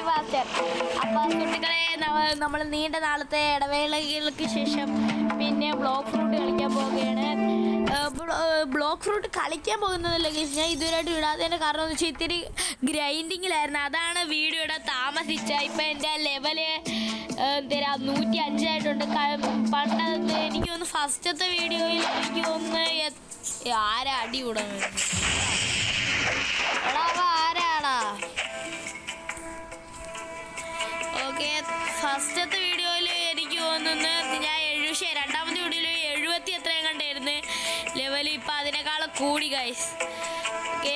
Master. അപ്പോൾ കുട്ടികളെ നമ്മൾ നീണ്ട നാളത്തെ ഇടവേളകൾക്ക് ശേഷം പിന്നെ ബ്ലോക്ക് ഫ്രൂട്ട് കളിക്കാൻ പോവുകയാണ്. ബ്ലോക്ക് ഫ്രൂട്ട് കളിക്കാൻ പോകുന്നതല്ല ഗൈസ്, ഞാൻ ഇതുവരെയായിട്ട് ഇടാത്തതിൻ്റെ കാരണം എന്ന് വെച്ചാൽ ഇത്തിരി ഗ്രൈൻഡിങ്ങിലായിരുന്നു, അതാണ് വീഡിയോ ഇടാൻ താമസിച്ച. ഇപ്പം എൻ്റെ ലെവല് 105 ആയിട്ടുണ്ട്. പണ്ട് എനിക്ക് തോന്നുന്നു ഫസ്റ്റത്തെ വീഡിയോയിൽ എനിക്ക് തോന്നുന്നു ആരാ അടി കൂടാൻ ആരാടാ. ഓക്കെ, ഫസ്റ്റത്തെ വീഡിയോയിൽ എനിക്ക് തോന്നുന്നത് ഞാൻ രണ്ടാമത്തെ വീഡിയോയിൽ 70 എത്രയും കണ്ടായിരുന്നു ലെവൽ. ഇപ്പം അതിനേക്കാളും കൂടി ഗൈസ്. ഓക്കെ,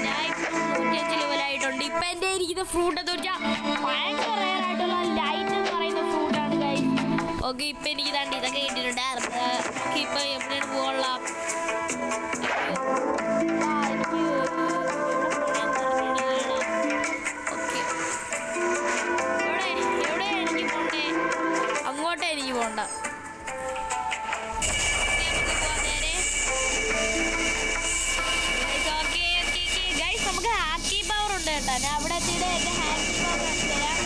ഞാൻ ഇപ്പം 105 ലെവലായിട്ടുണ്ട്. ഇപ്പം എൻ്റെ ഇരിക്കുന്ന ഫ്രൂട്ട് എന്ന് വെച്ചാൽ ഭയങ്കര റെയർ ആയിട്ടുള്ള ലൈറ്റ് എന്ന് പറയുന്ന ഫ്രൂട്ടാണ് ഗൈസ്. ഓക്കെ, ഇപ്പം എനിക്ക് ഇതൊക്കെ കിട്ടിയിട്ടുണ്ട്. ഇപ്പം എവിടെയാണ് പോകാനുള്ള അങ്ങോട്ടേ എനിക്ക് പോകണ്ട. നമുക്ക് ഹാക്കി പവർ ഉണ്ട് കേട്ടോ. ഞാൻ അവിടെ എത്തിയിട്ട് എൻ്റെ ഹാക്കി പവർ കാണിച്ചു തരാം.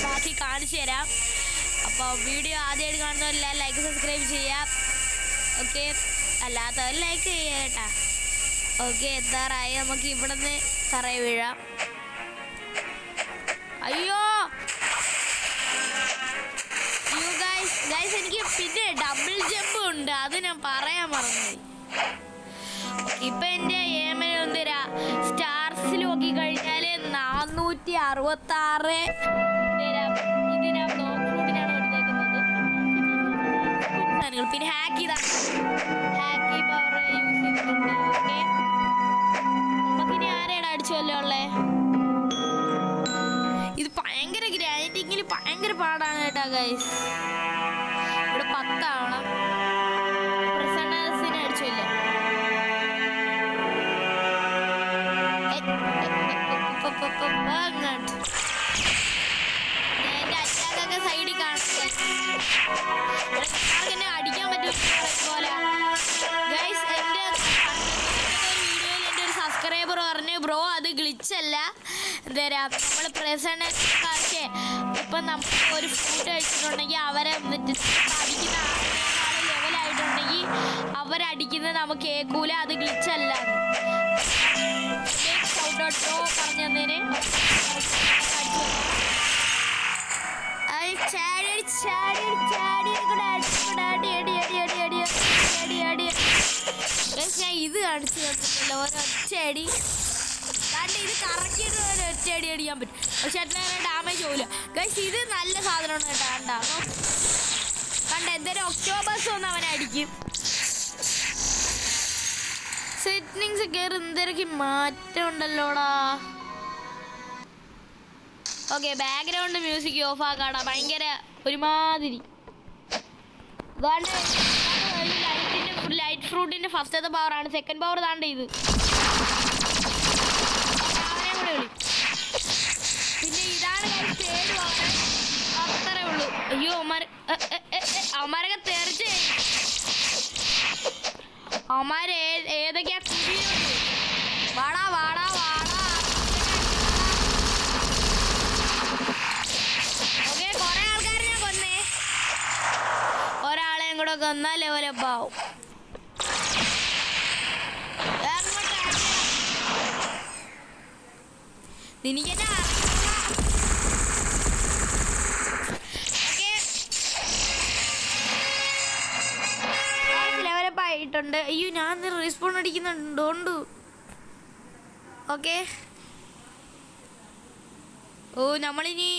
ബാക്കി കാണിച്ചു തരാം. അപ്പോൾ വീഡിയോ ആദ്യമായിട്ട് കാണുന്നവരില്ല ലൈക്ക് സബ്സ്ക്രൈബ് ചെയ്യാം. ഓക്കെ, അല്ലാത്തവർ ലൈക്ക് ചെയ്യാം കേട്ടാ. ഓക്കെ, എത്താറായി. നമുക്ക് ഇവിടെ നിന്ന് തറയെ വീഴാം. അയ്യോ ഗൈസ്, എനിക്ക് പിന്നെ ഡബിൾ ജമ്പ് ഉണ്ട്, അത് ഞാൻ പറയാൻ മറന്നു. ഇപ്പം എൻ്റെ ഏമനെന്തരാ സ്റ്റാർസിൽ നോക്കി കഴിഞ്ഞാൽ 466 ഇതിനാ ബ്ലോക്ക് ഫ്രൂട്ടിനാണ് കൊടുത്തേക്കുന്നത്. പിന്നെ ഹാക്കി പവർ യൂസ് ചെയ്തിട്ടുണ്ട്. ഓക്കെ, നമുക്കിനി ആരെയാണ് അടിച്ചല്ലോ ഉള്ളേ. ഇത് ഭയങ്കര ഗ്രൈൻഡിങ്ങിൽ ഭയങ്കര പാടാണ് കേട്ടോ ഗൈസ്. ഇവിടെ 10 ആവണം. പ്രിസണേഴ്സിനെ അടിച്ചില്ലേ. എൻ്റെ അറ്റാക്കൊക്കെ സൈഡിൽ കാണുന്നത് എന്നെ അടിക്കാൻ പറ്റും പോലെ ഗൈസ്. എൻ്റെ വീഡിയോയിൽ എൻ്റെ ഒരു സബ്സ്ക്രൈബർ പറഞ്ഞു, ബ്രോ അത് ഗ്ലിച്ചല്ല, എന്തരാ നമ്മൾ പ്രസൻസ് പക്ഷേ ഇപ്പം നമ്മൾ ഒരു ഫ്രൂട്ട് കഴിച്ചിട്ടുണ്ടെങ്കിൽ അവരെ അടിക്കുന്ന ആളെക്കാളും ലെവലായിട്ടുണ്ടെങ്കിൽ അവരടിക്കുന്നത് നമുക്ക് കേൾക്കൂല, അത് ഗ്ലിച്ചല്ല. ബ്രോ പറഞ്ഞു തന്നതിന് ഞാൻ ഇത് കാണിച്ചു തന്നിട്ടില്ല. ഒരൊറ്റയടി ഇത് കറക്കിയിട്ട് ഒരൊറ്റയടി അടിക്കാൻ പറ്റും, പക്ഷെ അത്ര ഡാമേജ് പോകില്ല ഗൈസ്. ഇത് നല്ല സാധനമാണ് കേട്ടോ. കണ്ട എന്തൊരു ഒക്ടോബസ് ഒന്ന് അവനെ അടിക്കും. സെറ്റിങ്സ് കയറി എന്തൊക്കെ മാറ്റം ഉണ്ടല്ലോടാ. ഓക്കെ, ബാക്ക്ഗ്രൗണ്ട് മ്യൂസിക് ഓഫ് ആക്കാടാ, ഭയങ്കര ഒരുമാതിരി. ലൈറ്റ് ഫ്രൂട്ടിൻ്റെ ഫസ്റ്റത്തെ പവറാണ്. സെക്കൻഡ് പവർ താണ്ട ഇത്. പിന്നെ ഇതാണ് തേർഡ് പവർ. അത്രേ ഉള്ളൂ. അയ്യോ അവന്മാരൊക്കെ തെറിച്ച് അവന്മാര് ഏതൊക്കെയാ കുടിയുണ്ട്. വാടാ വാടാ വാടാ. ഓക്കെ, കുറെ ആൾക്കാരെ ഞാൻ കൊന്നേ. ഒരാളെയും കൂടെ കൊന്നാൽ ലെവലപ്പാവും. നിനക്കെന്നെ ലെവലപ്പായിട്ടുണ്ട്. അയ്യോ, ഞാൻ റെസ്പോൺ അടിക്കുന്നുണ്ടോണ്ട്. ഓക്കെ, ഓ നമ്മളിനി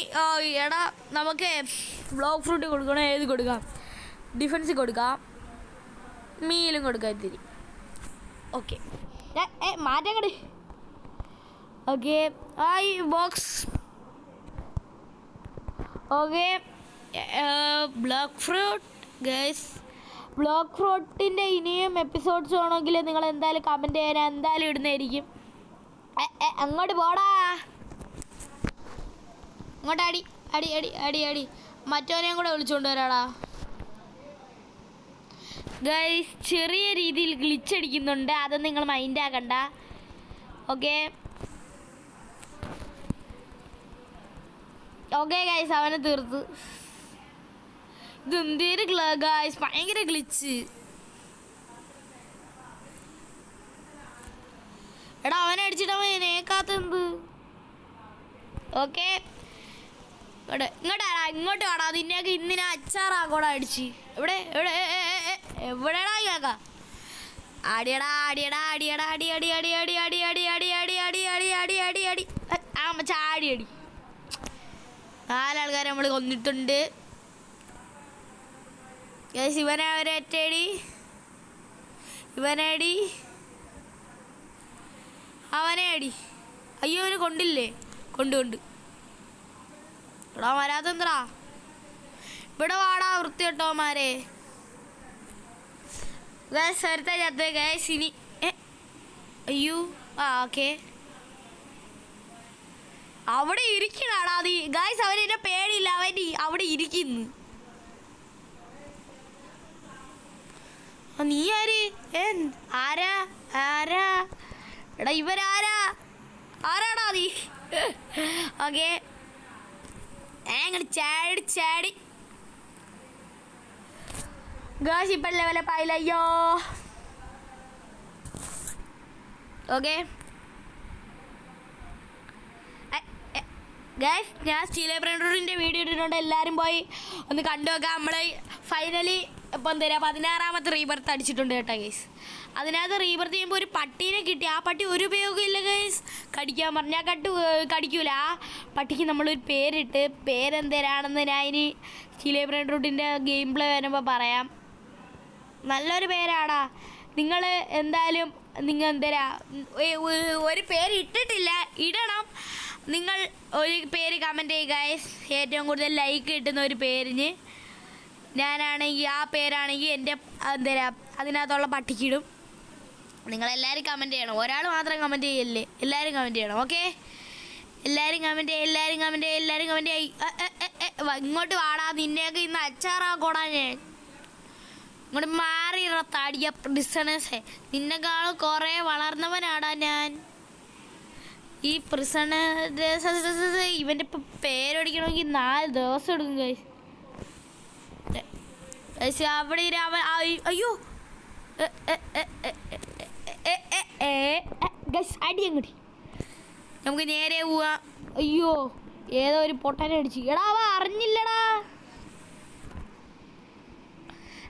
എടാ നമുക്ക് ബ്ലോക്ക് ഫ്രൂട്ട് കൊടുക്കണം. ഏത് കൊടുക്കാം? ഡിഫൻസ് കൊടുക്കാം, മീലും കൊടുക്കാം ഇത്തിരി. ഓക്കെ, മാറ്റാൻ കടി. ഓക്കെ, ഈ box. Okay, Blox fruit guys. Blox ഫ്രൂട്ടിൻ്റെ ഇനിയും എപ്പിസോഡ്സ് വേണമെങ്കിൽ നിങ്ങൾ എന്തായാലും കമൻറ്റ് ചെയ്യാൻ എന്തായാലും ഇടുന്നതായിരിക്കും. അങ്ങോട്ട് പോടാ, അങ്ങോട്ട് അടി അടി അടി അടി അടി. മറ്റവനെയും കൂടെ വിളിച്ചുകൊണ്ട് വരാടാ. ഗൈസ് ചെറിയ രീതിയിൽ ഗ്ലിച്ച് അടിക്കുന്നുണ്ട്, അത് നിങ്ങൾ മൈൻഡ് ആക്കണ്ട. ഓക്കെ ഓക്കെ ഗൈസ്, അവനെ തീർത്ത്. ഇതെന്തേര് ഗൈസ്, ഭയങ്കര ഗ്ലിച്ച്. എടാ അവനെ അടിച്ചിട്ട് അവൻ നേക്കാത്തെന്ത്? ഓക്കെ ഇങ്ങോട്ട് വാടാ, നിന്നെയൊക്കെ ഇന്നിനെ അച്ചാറാക്കോടാ അടിച്ച്. എവിടെടാ കേക്ക? അടിയടാ അടിയടാ അടിയടാ അടി അടി അടി അടി അടി അടി അടി അടി അടി അടി അടി അടി അടി ആ ചാടി അടി. 4 ആൾക്കാരെ നമ്മൾ കൊന്നിട്ടുണ്ട്. ഇവനെ ഒരൊറ്റടി, ഇവനെ അടി, അവനെ അടി. അയ്യോ അവന് കൊണ്ടില്ലേ? കൊണ്ട് എടാ വരാതെന്താ? ഇവിടെ വാടാ വൃത്തികെട്ടവന്മാരെ. ഒരുത്ത ചത്ത് ഗൈസ്. ഇനി അയ്യോ ഓക്കെ അവിടെ ഇരിക്കണാടാ നീ ഗൈസ്. അവനെന്നെ പേടിയില്ല, അവൻ അവിടെ ഇരിക്കുന്നു. നീ ആര്? ആരാ ആരാ? എടാ ഇവരാരാ? ആരാടാ നീ? ഓക്കെ ചാടി ഗായ്സ്. ഇപ്പം ലെവലപ്പായില്ലയ്യോ. ഓക്കെ ഗൈസ്, ഞാൻ സ്റ്റീൽ ബ്രണ്ടറിൻ്റെ വീഡിയോ ഇട്ടിട്ടുണ്ട്, എല്ലാവരും പോയി ഒന്ന് കണ്ടു നോക്കാം. നമ്മൾ ഫൈനലി ഇപ്പം എന്തരാ 16ാമത്തെ റീബർത്ത് അടിച്ചിട്ടുണ്ട് കേട്ടോ ഗൈസ്. അതിനകത്ത് റീബർത്ത് ചെയ്യുമ്പോൾ ഒരു പട്ടീനെ കിട്ടി. ആ പട്ടി ഒരു ഉപയോഗമില്ല ഗൈസ്, കടിക്കാൻ പറഞ്ഞാൽ കടിക്കൂല. ആ പട്ടിക്ക് നമ്മളൊരു പേരിട്ട്, പേരെന്തരാണെന്ന് ഞാൻ ഇനി സ്റ്റീൽ ബ്രണ്ടറിൻ്റെ ഗെയിം പ്ലേ വരുമ്പോൾ പറയാം. നല്ലൊരു പേരാടാ. നിങ്ങൾ എന്തായാലും നിങ്ങൾ എന്തരാ ഒരു പേര് ഇട്ടിട്ടില്ല, ഇടണം. നിങ്ങൾ ഒരു പേര് കമൻറ്റ് ചെയ്യുക ഗൈസ്. ഏറ്റവും കൂടുതൽ ലൈക്ക് കിട്ടുന്ന ഒരു പേരിന് ഞാനാണെങ്കിൽ ആ പേരാണെങ്കിൽ എൻ്റെ എന്തരാ അതിനകത്തുള്ള പട്ടിക്കിടും. നിങ്ങളെല്ലാവരും കമൻറ്റ് ചെയ്യണം, ഒരാൾ മാത്രം കമൻറ്റ് ചെയ്യല്ലേ, എല്ലാവരും കമൻറ്റ് ചെയ്യണം. ഓക്കെ എല്ലാവരും കമൻറ്റ് ചെയ്യും, എല്ലാവരും കമൻറ്റ് ചെയ്യും, എല്ലാവരും കമൻറ്റ് ചെയ്യും. ഇങ്ങോട്ട് വാടാ, നിന്നെയൊക്കെ ഇന്ന് അച്ചാറാക്കോടാ ഞാൻ. ഇങ്ങോട്ട് മാറിയിട താടിയ പ്രിസണേഴ്സേ. നിന്നെക്കാളും കുറേ വളർന്നവനാടാ ഞാൻ. ഈ പ്രിസണേഴ്സ് ഇവൻ്റെ ഇപ്പം പേരടിക്കണമെങ്കിൽ 4 ദിവസം എടുക്കും ഗൈസ്. അവിടെ അയ്യോ ഗൈസ് അടി അങ്ങോട്ട്. നമുക്ക് നേരെ പോവാ. അയ്യോ ഏതോ ഒരു പൊട്ടനെ അടിച്ചു. എടാ അവ അറിഞ്ഞില്ലടാ,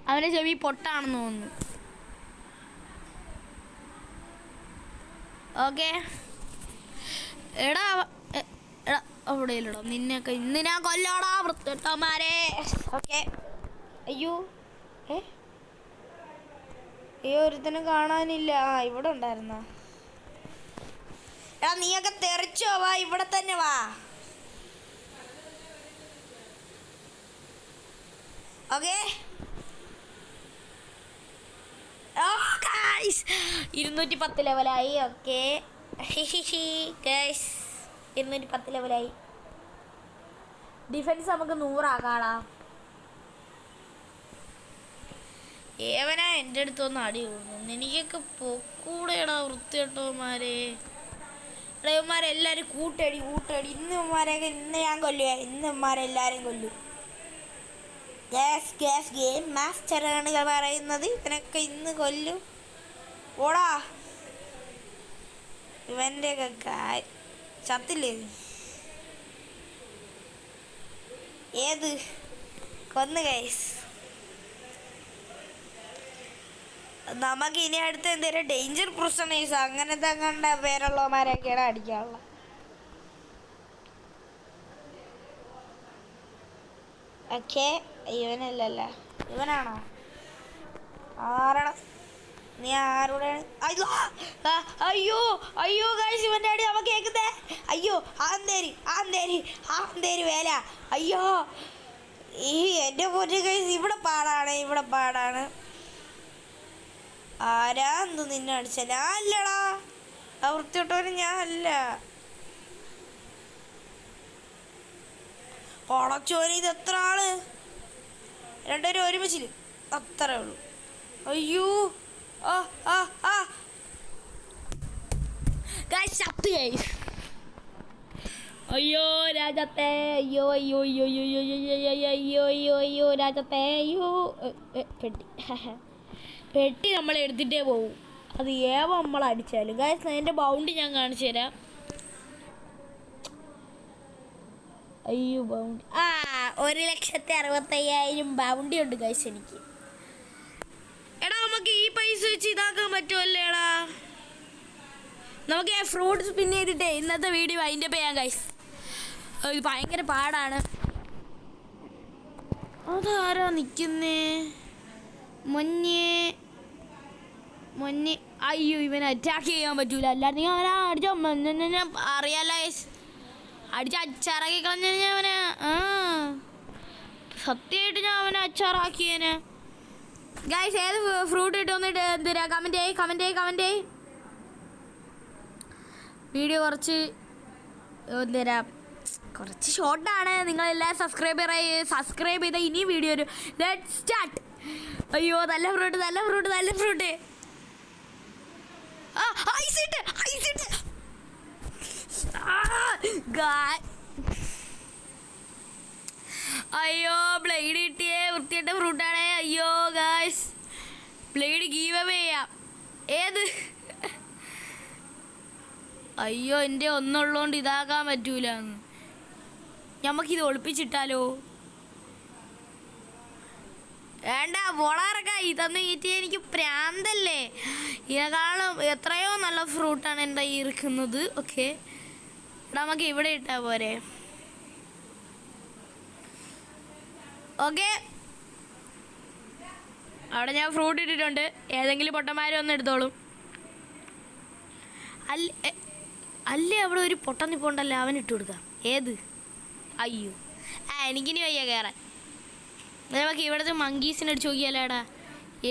അവൻ്റെ ചെവി പൊട്ടാണെന്ന് തോന്നുന്നു. ഓക്കെ എടാ എടാ അവിടെ ഇല്ലടാ, നിന്നെയൊക്കെ ഇന്ന് ഞാൻ കൊല്ലോടാ വൃത്തിട്ടന്മാരെ. ഓക്കെ അയ്യോ ഒരുത്തനും കാണാനില്ല. ഇവിടെ ഉണ്ടായിരുന്ന. എടാ നീയൊക്കെ തെറിച്ചോ, വാ ഇവിടെ തന്നെ വാ. ഓക്കെ 210 ലെവലായി. ഓക്കെ ഗൈസ് 210 ലെവലായി. ഡിഫൻസ് നമുക്ക് 100 ആക്കാടാ. ഏവനാ എൻ്റെ അടുത്തൊന്ന് അടി കൂടുന്നു. എനിക്കൊക്കെ പൊക്കൂടെടാ വൃത്തികെട്ടവന്മാരെ. ഇവന്മാരെല്ലാവരും കൂട്ടടി. ഇന്ന് ഇവന്മാരെയൊക്കെ ഇന്ന് ഞാൻ കൊല്ലുക. ഇന്ന് ഇവന്മാരെല്ലാവരും കൊല്ലും. ഗെയിം മാസ്റ്ററാണ് പറയുന്നത്. ഇവനൊക്കെ ഇന്ന് കൊല്ലും. ഓടാ ഇവൻ്റെയൊക്കെ ചത്തില്ലേ? ഏത് കൊന്ന് ഗൈസ്. നമുക്ക് ഇനി അടുത്ത് എന്തെങ്കിലും ഡേഞ്ചർ പ്രിസണേഴ്സ് അങ്ങനത്തെ കണ്ട പേരുള്ളവന്മാരൊക്കെയാണ് അടിക്കാനുള്ള. ഓക്കെ ഇവനല്ലല്ല, ഇവനാണോ? ആരാണ് നീ? ആരോടെയാണ്? അയ്യോ അയ്യോ ഗൈസ് ഇവൻ്റെ അടി അവ കേൾക്കുന്നേ. അയ്യോ ആന്തേരി വേല. അയ്യോ ഈ എൻ്റെ പൊന്നു ഗൈസ് ഇവിടെ പാടാണ്. ആരാ എന്ത് നിന്നെ അടിച്ച? ഞാൻ അല്ലടാ, ആ വൃത്തിയോട്ടവന് ഞാൻ അല്ല. പടച്ചോനെ ഇത് എത്ര ആള്? രണ്ടുപേരും ഒരുമിച്ചില് അത്രേ ഉള്ളൂ. അയ്യോ ആ ആ ആ ചത്ത് ഗൈസ്. അയ്യോ രാജത്തെ, അയ്യോ അയ്യോ അയ്യോ അയ്യോ അയ്യോ അയ്യോ അയ്യോ അയ്യോ രാജത്തെ, അയ്യോ പെട്ടി പെട്ടി നമ്മൾ എടുത്തിട്ടേ പോവും. അത് ഏവം നമ്മൾ അടിച്ചാലും. ഗൈസ് അതിൻ്റെ ബൗണ്ട് ഞാൻ കാണിച്ചു തരാം. അയ്യോ ബൗണ്ട് 1,65,000 ബൗണ്ടി ഉണ്ട് ഗൈസ് എനിക്ക്. എടാ നമുക്ക് ഈ പൈസ വെച്ച് ഇതാക്കാൻ പറ്റുമല്ലേടാ? നമുക്ക് ഫ്രൂട്ട്സ് സ്പിൻ ചെയ്തിട്ടേ ഇന്നത്തെ വീഡിയോ അതിൻ്റെ ചെയ്യാം ഗൈസ്. ഇത് ഭയങ്കര പാടാണ്. അതാരാ നിൽക്കുന്നേ? മൊന്നെ അയ്യോ ഇവനെ അറ്റാക്ക് ചെയ്യാൻ പറ്റൂല. അല്ലാതെ അവനെ അടിച്ച അറിയാലോ ഗൈസ്. അടിച്ച് അച്ചാറാക്കി കളഞ്ഞ അവനെ. സത്യമായിട്ട് ഞാൻ അവനെ അച്ചാറാക്കിയേനെ ഗൈസ്. ഏത് ഫ്രൂട്ട് കിട്ടുമെന്നിട്ട് എന്തിനാ കമൻറ്റ് ചെയ്യ്. വീഡിയോ കുറച്ച് എന്തരാ കുറച്ച് ഷോർട്ടാണ്. നിങ്ങളെല്ലാം സബ്സ്ക്രൈബ് ചെയ്ത ഇനി വീഡിയോ ഒരു ലെറ്റ് സ്റ്റാർട്ട്. അയ്യോ നല്ല ഫ്രൂട്ട് അയ്യോ ബ്ലേഡ് കിട്ടിയേ. വൃത്തിയായിട്ട ഫ്രൂട്ടാണേ. അയ്യോ ഗായ്സ് ബ്ലേഡ് ഗീവ് അവേ ചെയ്യാം. ഏത് അയ്യോ എൻ്റെ ഒന്നുള്ളതുകൊണ്ട് ഇതാക്കാൻ പറ്റൂല. നമുക്കിത് ഒളിപ്പിച്ചിട്ടാലോ? വേണ്ട വളരൊക്കെ ഇതൊന്നും ഈറ്റി എനിക്ക് പ്രാന്തല്ലേ. ഇതിനേക്കാളും എത്രയോ നല്ല ഫ്രൂട്ടാണ് എൻ്റെ ഈ ഇരിക്കുന്നത്. ഓക്കെ നമുക്ക് ഇവിടെ ഇട്ടാൽ പോരെ? ഓക്കെ അവിടെ ഞാൻ ഫ്രൂട്ട് ഇട്ടിട്ടുണ്ട്. ഏതെങ്കിലും പൊട്ടന്മാരും ഒന്ന് എടുത്തോളും. അല്ലേ അവിടെ ഒരു പൊട്ടൻ നിപ്പോണ്ടല്ലേ, അവൻ ഇട്ട് കൊടുക്കാം. ഏത്? അയ്യോ എനിക്കിനി വയ്യ കയറാൻ. നമുക്ക് ഇവിടുത്തെ മങ്കീസിനെ അടിച്ച് നോക്കിയാലേടാ.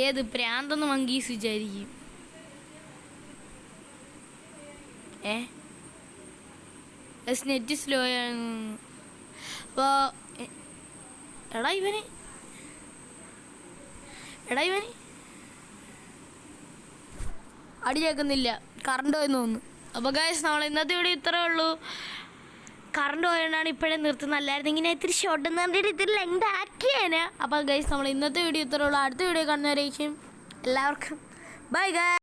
ഏത് പ്രാന്തെന്ന് മങ്കീസ് വിചാരിക്കും. നെറ്റ് സ്ലോ ആണ്. അപ്പോൾ എടാ ഇവന് അടി കേൾക്കുന്നില്ല. കറണ്ട് പോയെന്ന് തോന്നുന്നു. അപ്പോൾ ഗൈസ് നമ്മൾ ഇന്നത്തെ വീഡിയോ ഇത്രേ ഉള്ളൂ. കറണ്ട് പോയതുകൊണ്ടാണ് ഇപ്പോഴേ നിർത്തുന്നത്. അല്ലായിരുന്നു ഇങ്ങനെ ഇത്തിരി ഷോർട്ട് എന്ന് പറഞ്ഞിട്ട് ഇത്തിരി ലെങ്ത് ആക്കിയേനെ. അപ്പോൾ ഗൈസ് നമ്മൾ ഇന്നത്തെ വീഡിയോ ഇത്രേ ഉള്ളൂ. അടുത്ത വീഡിയോ കാണുന്നവരേക്കും എല്ലാവർക്കും ബൈ ഗൈസ്.